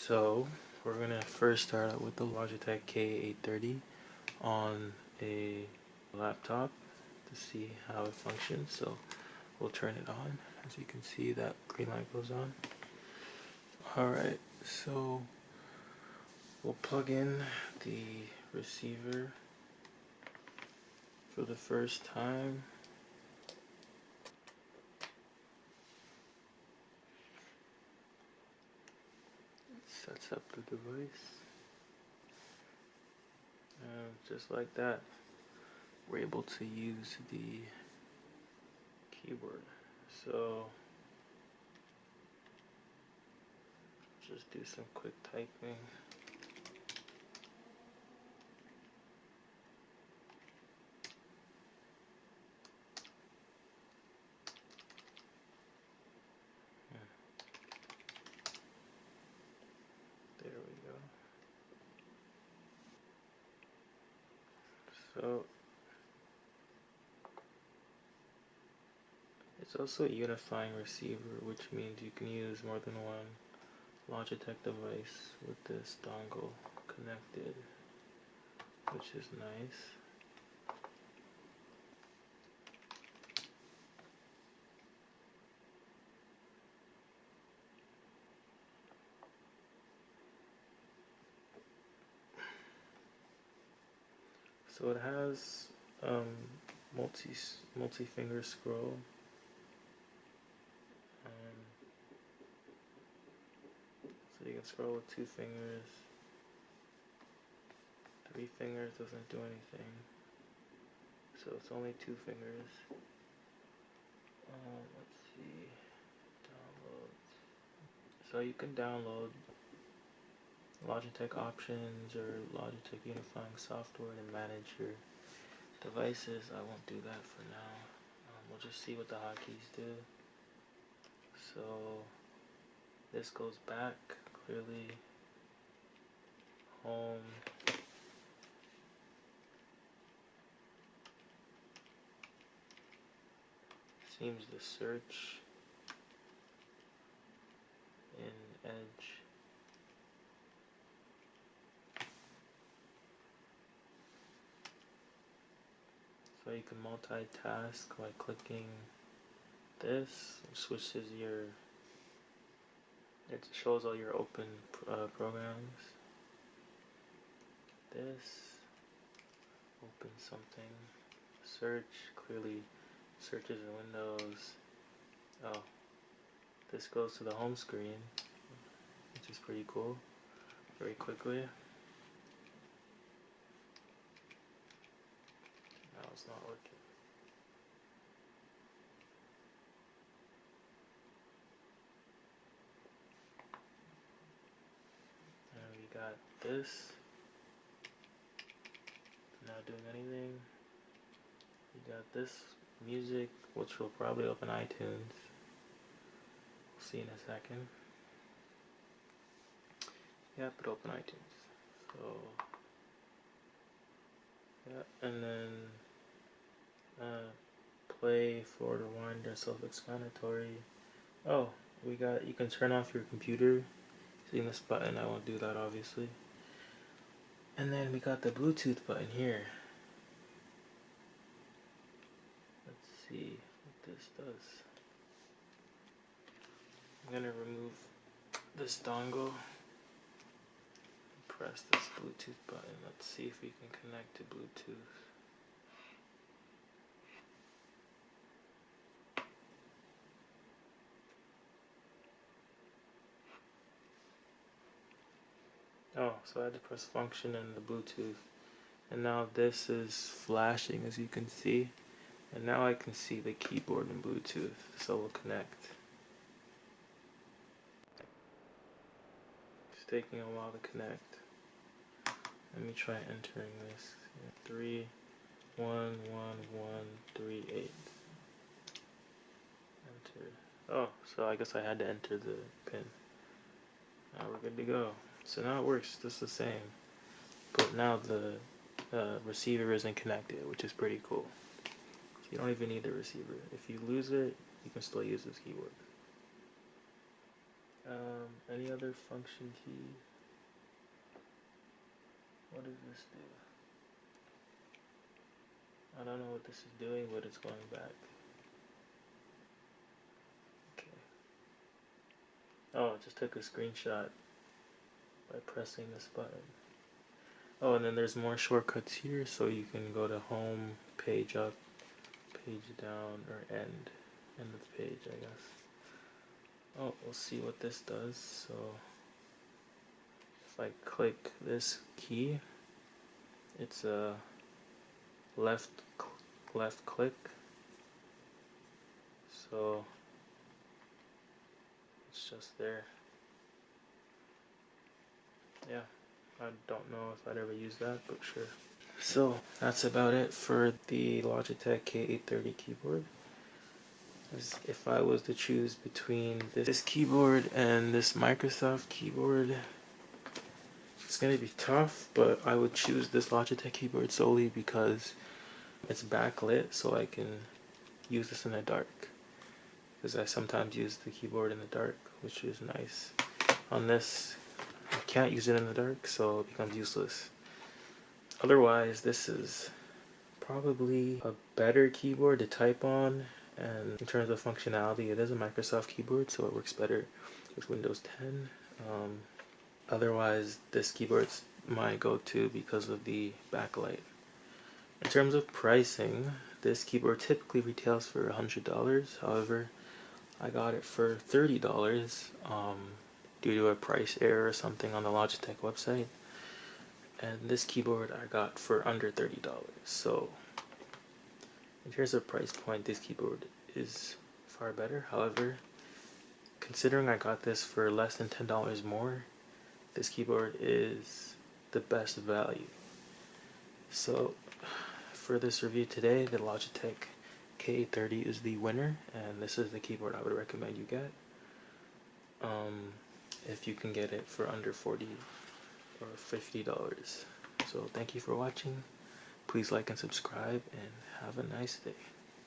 So we're gonna first start out with the Logitech K830 on a laptop to see how it functions. So we'll turn it on. As you can see, that green light goes on. Alright, so we'll plug in the receiver for the first time. Sets up the device. And just like that, we're able to use the keyboard. So just do some quick typing. There we go. So it's also a unifying receiver, which means you can use more than one Logitech device with this dongle connected, which is nice. So it has multi-finger scroll. So you can scroll with 2 fingers. 3 fingers doesn't do anything. So it's only 2 fingers. Let's see. Downloads. So you can download Logitech options or Logitech unifying software to manage your devices. I won't do that for now. We'll just see what the hotkeys do. So this goes back, clearly. Home. Seems to search in Edge. So you can multitask by clicking this, which switches your, it shows all your open programs. This, open something, search, clearly searches in Windows. Oh, this goes to the home screen, which is pretty cool, very quickly. Now it's not working. And we got this, not doing anything. We got this music, which will probably open iTunes. We'll see in a second. Yep, it opened iTunes. So yeah, and then play, forward, rewind are self-explanatory. Oh, we got, you can turn off your computer using this button. I won't do that, obviously. And then we got the Bluetooth button here. Let's see what this does. I'm gonna remove this dongle. Press this Bluetooth button. Let's see if we can connect to Bluetooth. Oh, so I had to press function and the Bluetooth. And now this is flashing, as you can see. And now I can see the keyboard and Bluetooth, so we'll connect. It's taking a while to connect. Let me try entering this. 3 1 1 1 3 8. Enter. Oh, so I guess I had to enter the pin. Now we're good to go. So now it works just the same, but now the receiver isn't connected, which is pretty cool. So you don't even need the receiver. If you lose it, you can still use this keyboard. Any other function keys? What does this do? I don't know what this is doing, but it's going back. Okay. Oh, I just took a screenshot by pressing this button. Oh, and then there's more shortcuts here, so you can go to home, page up, page down, or end of the page, I guess. Oh, we'll see what this does. So if I click this key, it's a left click. So it's just there. Yeah, I don't know if I'd ever use that, but sure. So that's about it for the Logitech K830 keyboard. If I was to choose between this keyboard and this Microsoft keyboard, it's going to be tough, but I would choose this Logitech keyboard solely because it's backlit, so I can use this in the dark. Because I sometimes use the keyboard in the dark, which is nice. On this, I can't use it in the dark, so it becomes useless. Otherwise, this is probably a better keyboard to type on, and in terms of functionality, it is a Microsoft keyboard, so it works better with Windows 10. Otherwise, this keyboard's my go-to because of the backlight. In terms of pricing, this keyboard typically retails for $100. However, I got it for $30 due to a price error or something on the Logitech website. And this keyboard I got for under $30. So in terms of price point, this keyboard is far better. However, considering I got this for less than $10 more, this keyboard is the best value. So for this review today, the Logitech K830 is the winner, and this is the keyboard I would recommend you get if you can get it for under $40 or $50. So thank you for watching. Please like and subscribe, and have a nice day.